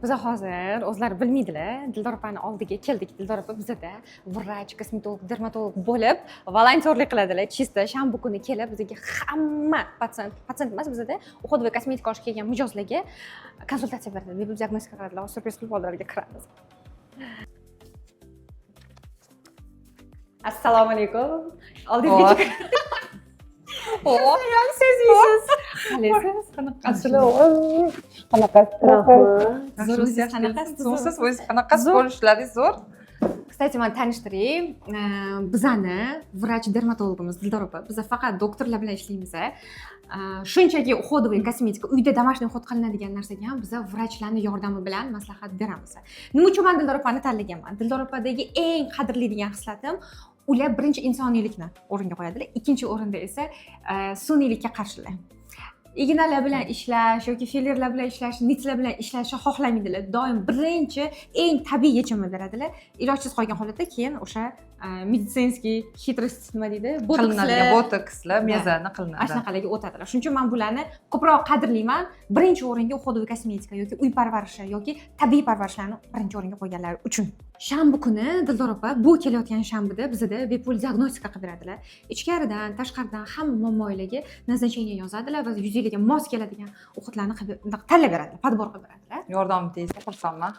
Biz hozir o'zlari bilmaydilar. Dildor opani oldiga keldik. Dildor opa bizada vrach, kosmetolog, dermatolog bo'lib volontyorlik qiladilar. Chista shanba kuni kelib bizga hamma patsient emas, bizada uходовый kosmetika olishga kelgan mijozlarga konsultatsiya beradi. Bepul diagnostika qiladilar. Surpriz qilib oldilariga kiramiz. Assalomu alaykum. Oldingizga ham sezmaysiz. Qalaysiz? Zo'rsiz, o'zingiz qanaqasiz bo'lishlaringiz zo'r. Kстати, men tanishtiray. Bizani vrach dermatologimiz Dildor opa. Biz faqat doktorlar bilan ishlaymiz. Shunchaki uходовый kosmetika, uyda домашний уход qilinadigan narsaga ham biz vrachlarning yordami bilan maslahat beramiz. Nima uchun men Dildor opani tanlaganman? Dildor opadagi eng qadrlaydigan xislatim ular birinchi insoniylikni o'ringa qo'yadilar, ikkinchi o'rinda esa sun'iylikka qarshilar. Ignalar bilan ishlash yoki fillerlar bilan ishlash, nitlar bilan ishlashni xohlamaydilar. Doim birinchi eng tabiiy yechimni beradilar. Ilojsiz qolgan holatda keyin o'sha meditsinskiy xitрость nima deydi? Botokslar mezani qilinadi. Shunaqalarga o'tadilar. Shuning uchun men bularni ko'proq qadrlayman. Birinchi o'ringa uходовый kosmetika yoki uy parvarishi yoki tabiiy parvarishlarni birinchi o'ringa qo'yganlari uchun. Shanba kuni Dildor opa bu kelayotgan shanbada bizda bepul diagnostika qilib beradilar. Ichkaridan, tashqaridan hamma muammolarga назначение yozadilar va yuzingizga mos keladigan o'qitlarni tanlab beradilar, podbor qilib beradilar. Yordam tegsa xursandman.